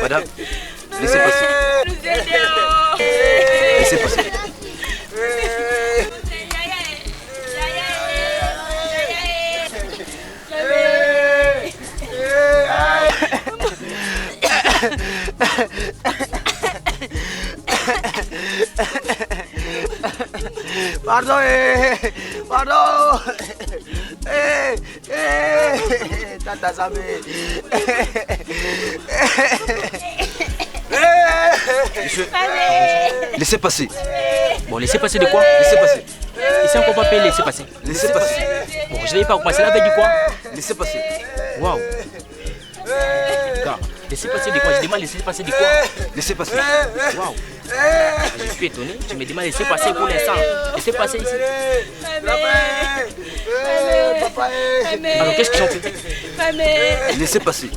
Madame, laissez passer. Laissez passer. Pardon, pardon. Tata Samé. Monsieur, laissez passer. Bon, laissez passer de quoi? Laissez passer. Ici, on ne peut pas payer, laissez passer. Laissez passer. Bon, je n'avais pas compris. Cela veut dire quoi? Laissez passer. Waouh. Gars, laissez passer de quoi? Je demande laissez passer de quoi? Laissez passer. Waouh. Je suis étonné. Tu me demandes laissez passer pour l'instant. Laissez passer ici. Alors, qu'est-ce qu'ils ont fait? Laissez passer.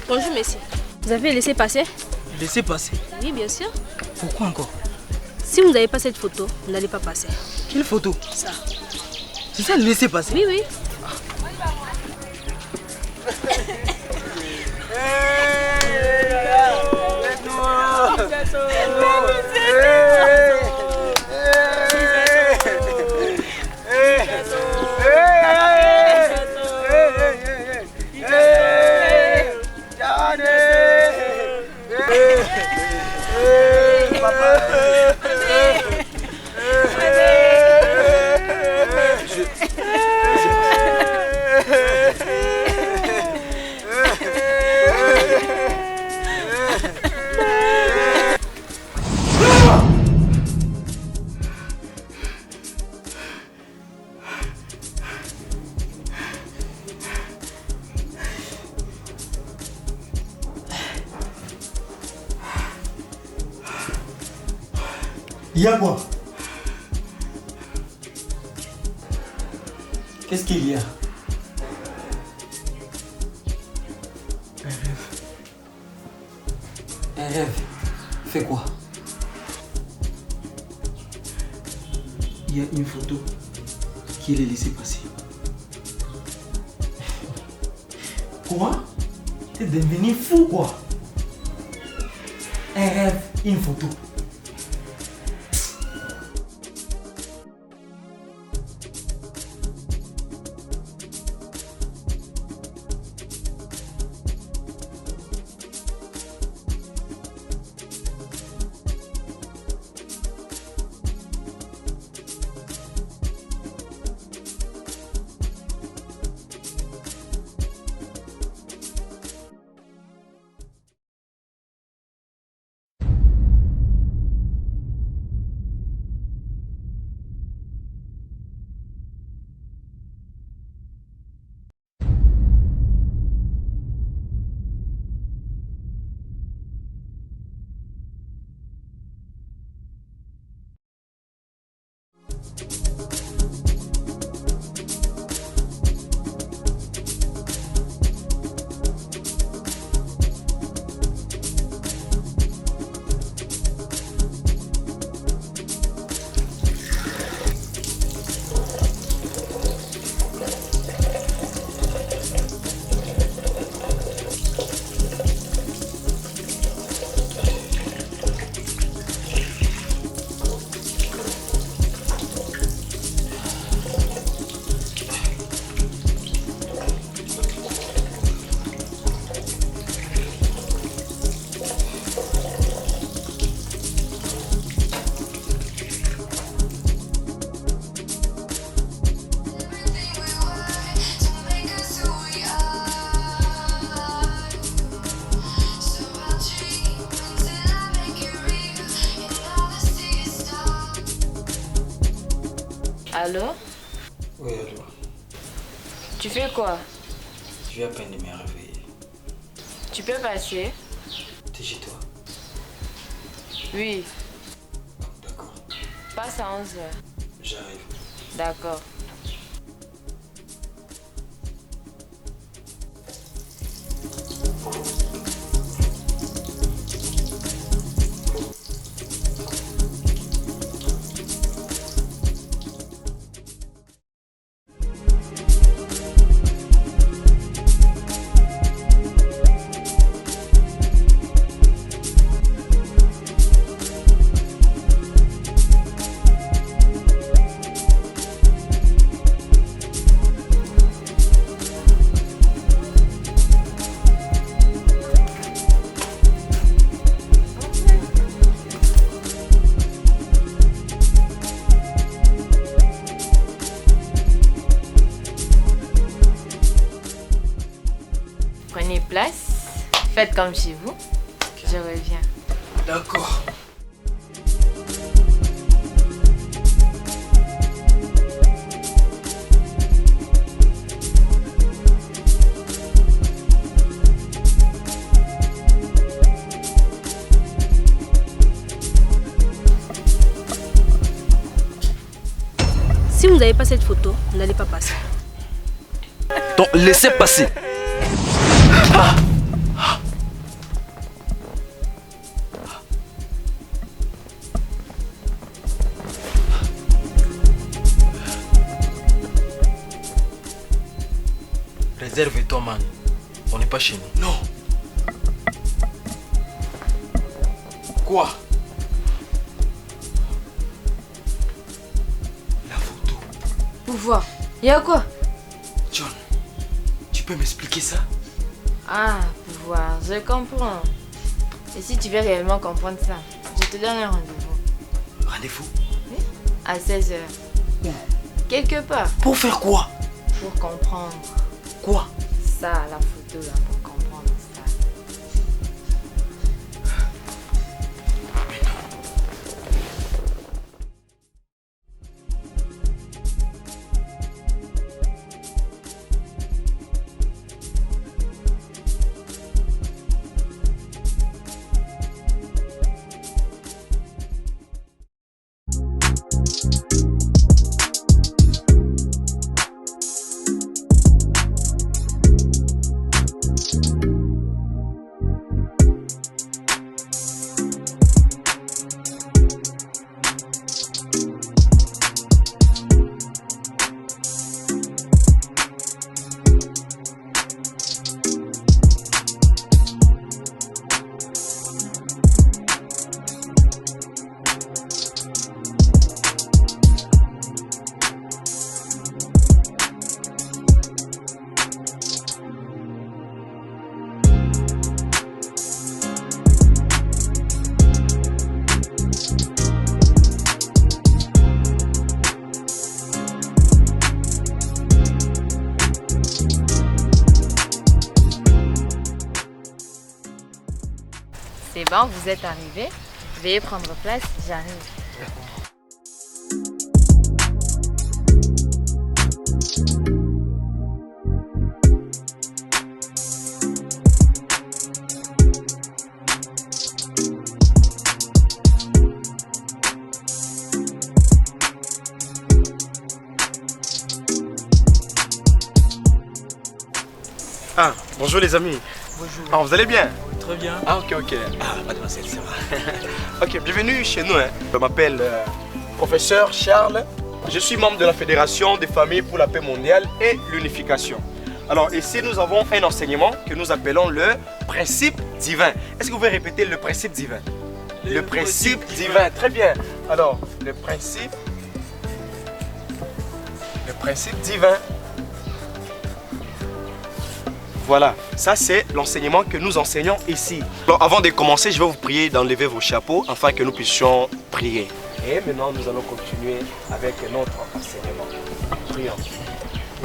Bonjour monsieur, vous avez laissé passer? Laissez passer. Oui bien sûr. Pourquoi encore? Si vous n'avez pas cette photo, vous n'allez pas passer. Quelle photo? Ça. C'est ça, laissez passer. Oui, oui. Il y a quoi? Qu'est-ce qu'il y a? Un rêve. Un rêve. Fais quoi? Il y a une photo qu'il est laissé passer. Quoi? T'es devenu fou quoi? Un rêve, une photo. Allô? Oui, allô. Tu fais quoi? Je viens à peine de me réveiller. Tu peux passer? T'es chez toi? Oui. D'accord. Passe à 11h. J'arrive. D'accord. Prenez place, faites comme chez vous. Je reviens. D'accord. Si vous n'avez pas cette photo, vous n'allez pas passer. Donc laissez passer. Réserve-toi, man. On n'est pas chez nous. Non. Quoi? La photo. Pouvoir. Y a quoi? John, tu peux m'expliquer ça? Ah, pouvoir, je comprends. Et si tu veux réellement comprendre ça, je te donne un rendez-vous. Rendez-vous? À 16h. Quelque part. Pour faire quoi? Pour comprendre. Quoi? Ça, la photo là, pour comprendre ça. C'est bon, vous êtes arrivés. Veuillez prendre place, j'arrive. Ah, bonjour les amis. Bonjour. Ah, vous allez bien? Très bien. Ah, ok. Ah, mademoiselle, ça va. Ok, bienvenue chez nous. Je m'appelle professeur Charles. Je suis membre de la Fédération des familles pour la paix mondiale et l'unification. Alors ici, nous avons un enseignement que nous appelons le principe divin. Est-ce que vous pouvez répéter le principe divin? Le principe divin, très bien. Alors, le principe divin. Voilà, ça c'est l'enseignement que nous enseignons ici. Alors avant de commencer, je vais vous prier d'enlever vos chapeaux afin que nous puissions prier. Et maintenant, nous allons continuer avec notre enseignement. Prions.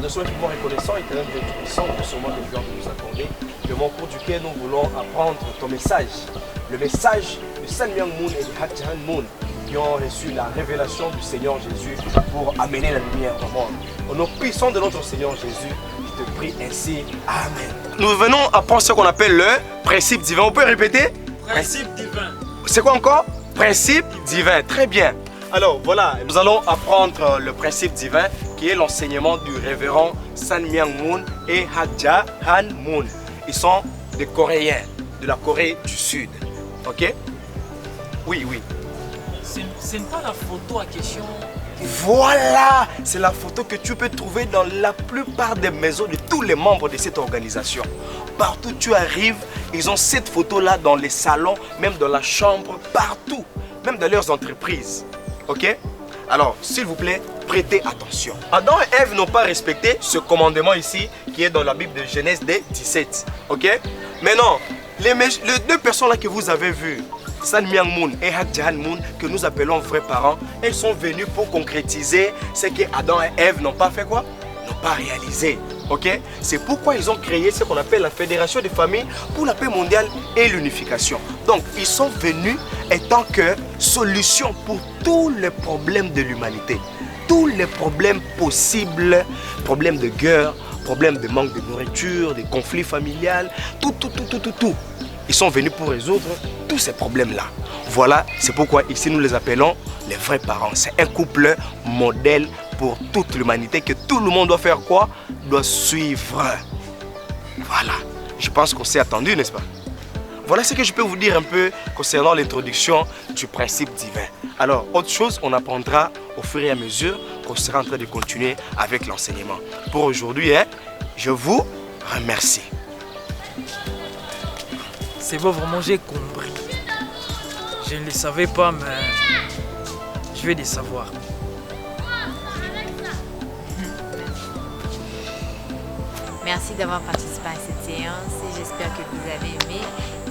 Nous sommes infiniment reconnaissants, éternel Dieu Tout-Puissant, pour ce moment que tu viens de nous accorder. De mon cours duquel nous voulons apprendre ton message. Le message de Sun Myung Moon et de Hak Jae Han Moon. qui ont reçu la révélation du Seigneur Jésus pour amener la lumière au monde. Au nom puissant de notre Seigneur Jésus, je te prie ainsi. Amen. Nous venons apprendre ce qu'on appelle le principe divin. On peut répéter? Principe divin. C'est quoi encore? Principe divin. Très bien. Alors voilà, nous allons apprendre le principe divin qui est l'enseignement du révérend San Myung Moon et Hadja Han Moon. Ils sont des Coréens de la Corée du Sud. Ok? Oui, oui. Ce n'est pas la photo en question. Voilà, c'est la photo que tu peux trouver dans la plupart des maisons de tous les membres de cette organisation. Partout où tu arrives, ils ont cette photo-là dans les salons, même dans la chambre, partout, même dans leurs entreprises. Ok? Alors, s'il vous plaît, prêtez attention. Adam et Ève n'ont pas respecté ce commandement ici, qui est dans la Bible de Genèse 17. Ok? Maintenant, les deux personnes-là que vous avez vues, San Myung Moon et Hadja Han Moon, que nous appelons vrais parents, elles sont venues pour concrétiser ce que Adam et Ève n'ont pas fait quoi? N'ont pas réalisé. Ok? C'est pourquoi ils ont créé ce qu'on appelle la Fédération des familles pour la paix mondiale et l'unification. Donc, ils sont venus étant que solution pour tous les problèmes de l'humanité. Tous les problèmes possibles, problèmes de guerre, problèmes de manque de nourriture, de conflits familiales, tout. Ils sont venus pour résoudre tous ces problèmes-là. Voilà, c'est pourquoi ici nous les appelons les vrais parents. C'est un couple modèle pour toute l'humanité que tout le monde doit faire quoi? Doit suivre. Voilà, je pense qu'on s'est attendu, n'est-ce pas? Voilà ce que je peux vous dire un peu concernant l'introduction du principe divin. Alors, autre chose, on apprendra au fur et à mesure qu'on sera en train de continuer avec l'enseignement. Pour aujourd'hui, je vous remercie. C'est bon, vraiment, j'ai compris. Je ne le savais pas, mais je vais le savoir. Merci d'avoir participé à cette séance et j'espère que vous avez aimé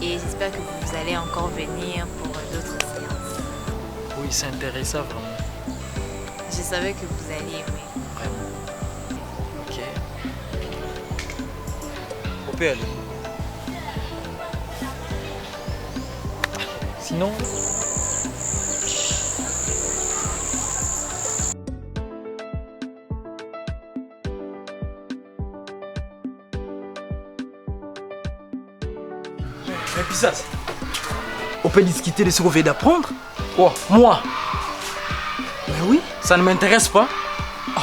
et j'espère que vous allez encore venir pour d'autres séances. Oui, c'est intéressant vraiment. Je savais que vous alliez aimer. Vraiment. Ok. On peut aller. Sinon... Mais Pisas, on peut discuter de ce qu'on vient d'apprendre? Quoi? Moi? Mais oui, ça ne m'intéresse pas. Oh.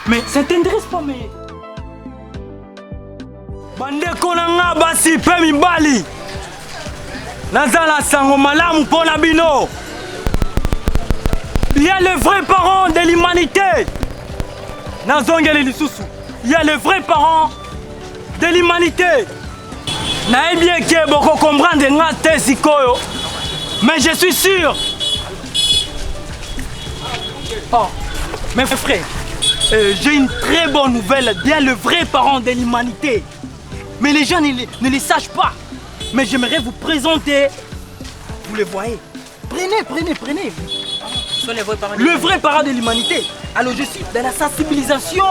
Mais ça t'intéresse pas, mais... Bandeko na nga basi pe mibali nazala sango malamu pona bino. Il y a les vrais parents de l'humanité. Nazongeli lisusu. Il y a les vrais parents de l'humanité. Nayebi eke boko comprendre nga te sikoyo. Mais je suis sûr. Oh, mes frères, j'ai une très bonne nouvelle. Il y a le vrai parent de l'humanité. Mais les gens ne les sachent pas. Mais j'aimerais vous présenter. Vous les voyez. Prenez. Ce sont les vrais parents. Le vrai parent de l'humanité. Alors je suis dans la sensibilisation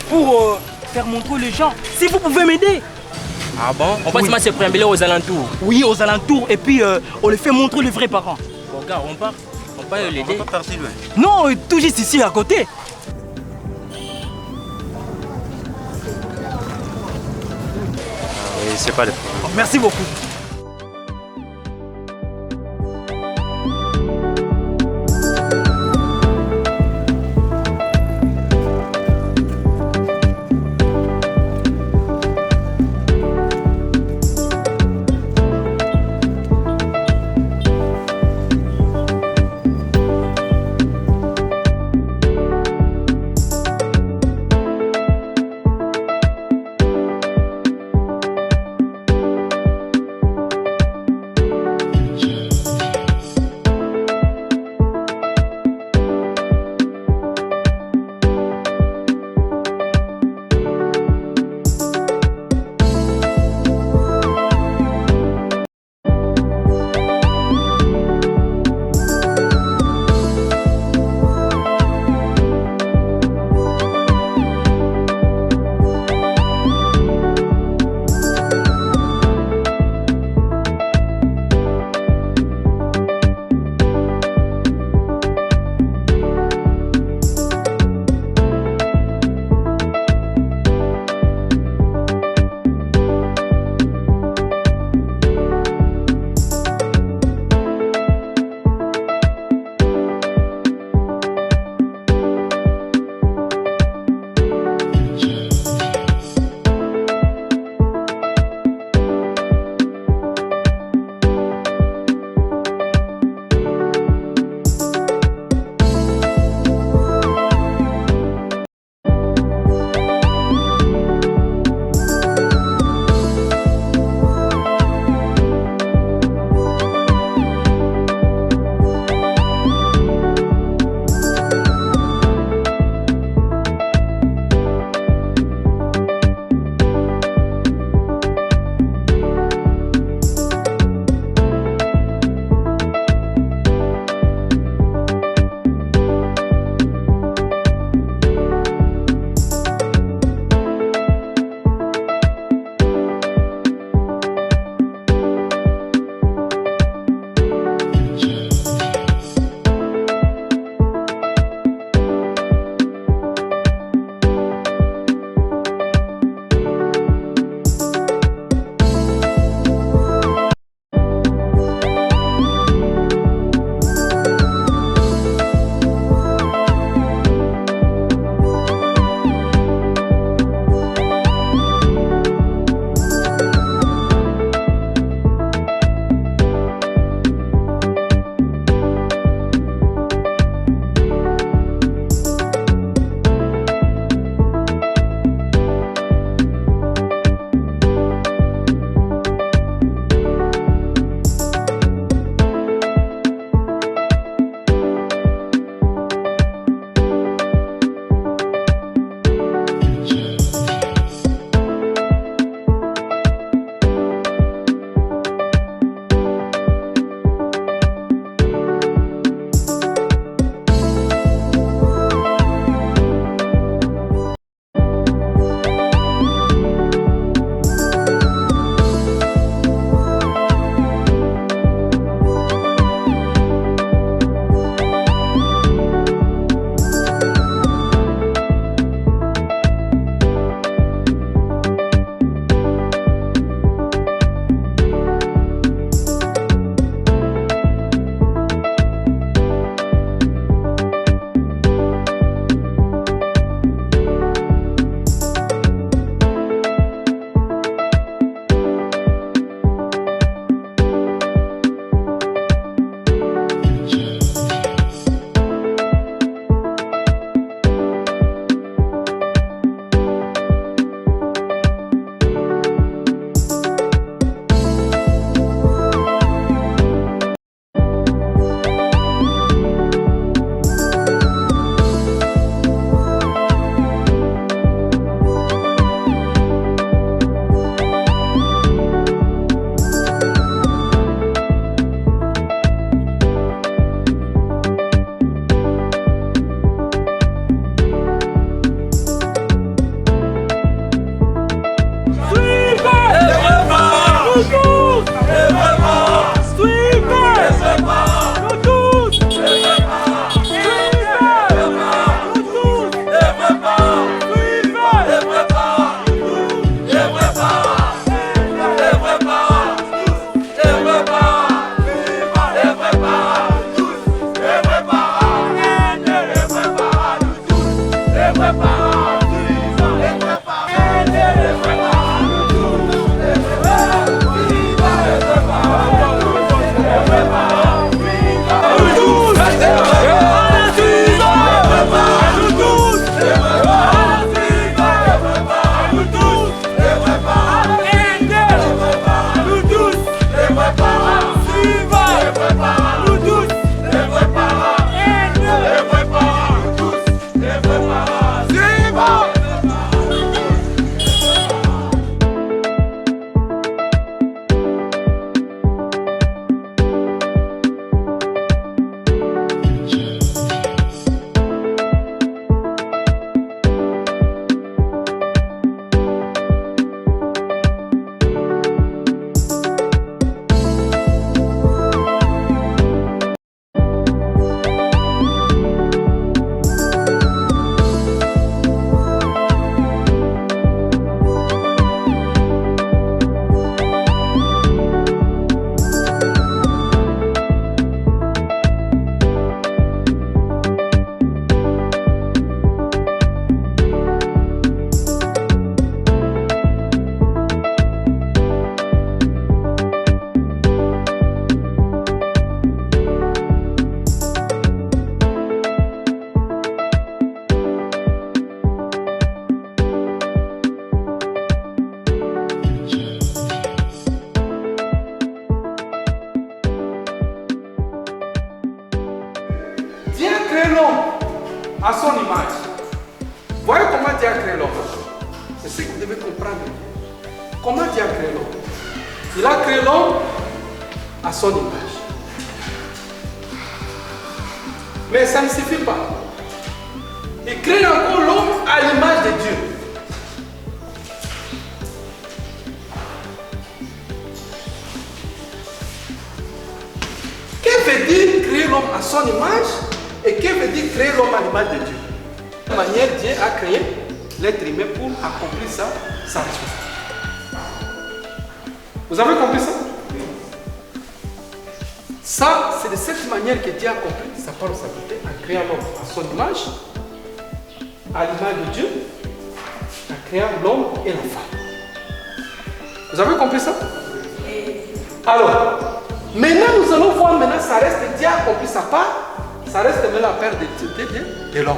pour faire montrer les gens. Si vous pouvez m'aider. Ah bon? On passe se préambler aux alentours. Oui, aux alentours. Et puis on les fait montrer les vrais parents. Bon gars, on part l'aider. On va pas partir loin. Non, tout juste ici à côté. Oui, c'est pas le problème. Merci beaucoup. Dieu a créé l'homme à son image. Voyez comment Dieu a créé l'homme. C'est ce que vous devez comprendre. Comment Dieu a créé l'homme? Il a créé l'homme à son image. Mais ça ne suffit pas. Il crée encore l'homme à l'image de Dieu. Que veut dire créer l'homme à son image et que veut dire créer l'homme à l'image de Dieu? De toute manière, Dieu a créé l'être humain pour accomplir sa responsabilité. Vous avez compris ça? Ça, c'est de cette manière que Dieu a accompli sa responsabilité en créant l'homme à son image, à l'image de Dieu, en créant l'homme et la femme. Vous avez compris ça? Alors, maintenant nous allons voir, maintenant ça reste, Dieu a accompli sa part, ça reste maintenant la part de l'homme.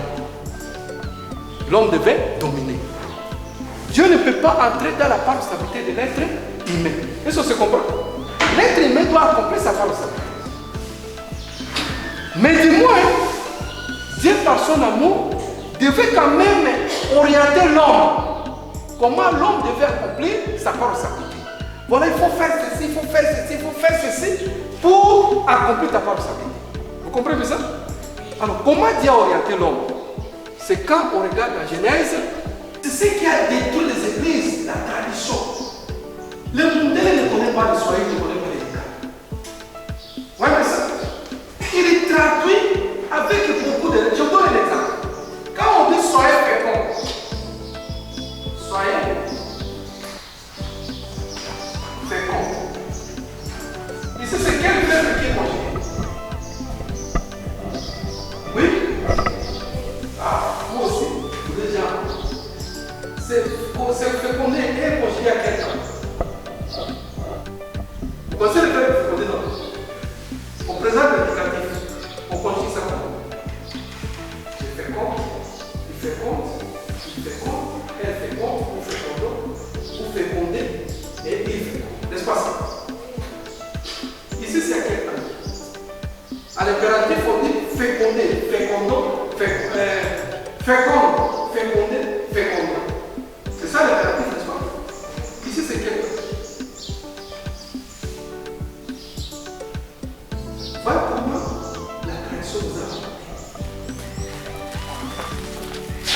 L'homme devait dominer. Dieu ne peut pas entrer dans la responsabilité de l'être humain. Est-ce que se comprend? L'être humain doit accomplir sa responsabilité. Mais du moins, Dieu par son amour devait quand même orienter l'homme. Comment l'homme devait accomplir sa responsabilité. Voilà, il faut faire ceci, il faut faire ceci, il faut faire ceci pour accomplir ta responsabilité. Vous comprenez ça? Alors, comment Dieu a orienté l'homme? C'est quand on regarde la Genèse, c'est ce qui a détruit les églises, la tradition. Le modèle ne connaît pas le soleil, ne connaît pas les décals. Vous voyez ça? Il est traduit avec beaucoup de... Je vous donne un exemple. Quand on dit soyez féconds, soyez féconds. Ici, c'est quel verbe qui est conjugué? Oui? Ah, moi aussi, déjà. C'est fécondé et conjugué à quel temps? Vous connaissez le verbe fécondé, non? On présente l'indicatif. On conjugue ça comment? Je féconde, il féconde, il féconde, elle féconde, ou fécondo, ou fécondé, et il féconde. N'est-ce pas ça? Ici, c'est à quel temps? À l'impératif, on dit féconder, fécondo, féconde, fécondé, fécondant. C'est ça l'impératif, n'est-ce pas? Ici, c'est quel temps? Voilà comment la création nous a.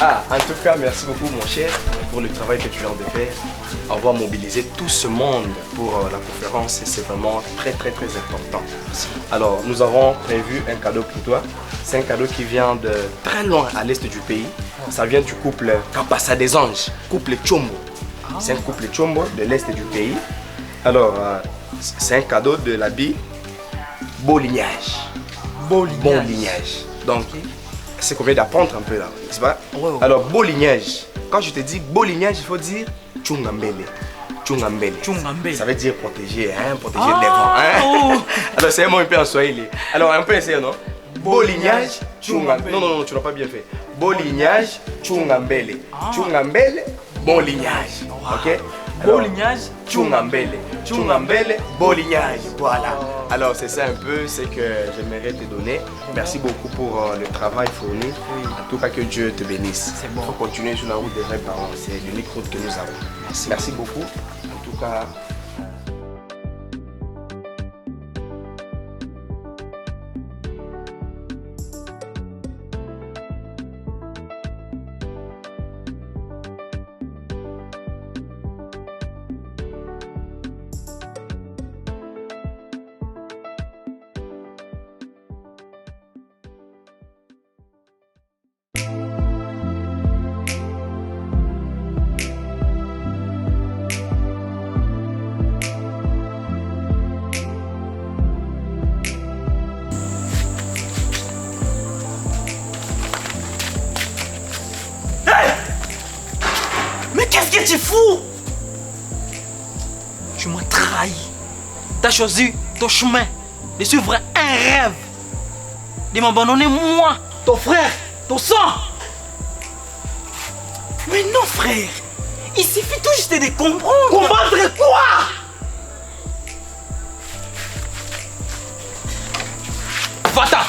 Ah, en tout cas, merci beaucoup mon cher pour le travail que tu viens de faire. Avoir mobilisé tout ce monde pour la conférence, c'est vraiment très important. Alors, nous avons prévu un cadeau pour toi. C'est un cadeau qui vient de très loin à l'est du pays. Ça vient du couple Kapassa des Anges, couple Tchombo. C'est un couple Tchombo de l'est du pays. Alors, c'est un cadeau de l'habit Beau lignage. Bon lignage. Donc, c'est qu'on vient d'apprendre un peu là, n'est-ce pas? Ouais. Alors, beau lignage. Quand je te dis beau lignage, il faut dire Tchungambele. Tchungambele. Ça veut dire protéger, hein? Protéger des vents. Hein? Alors, c'est un mot un peu en swahili. Alors, un peu essayer, non? Beau lignage, Tchungambele. Non, tu n'as pas bien fait. Beau lignage, Tchungambele. Tchungambele, bon lignage. Ok? Beau lignage, Tchungambele. Tchungambele, beau lignage. Voilà. Alors c'est ça un peu ce que j'aimerais te donner. Merci beaucoup pour le travail fourni. En tout cas, que Dieu te bénisse. Il faut continuer sur la route des vrais parents. C'est l'unique route que nous avons. Merci beaucoup. En tout cas. Qu'est-ce que tu fous? Tu m'as trahi. Tu as choisi ton chemin de suivre un rêve. De m'abandonner moi, ton frère, ton sang. Mais non frère, il suffit tout juste de comprendre. Combattre quoi? Va-t'en.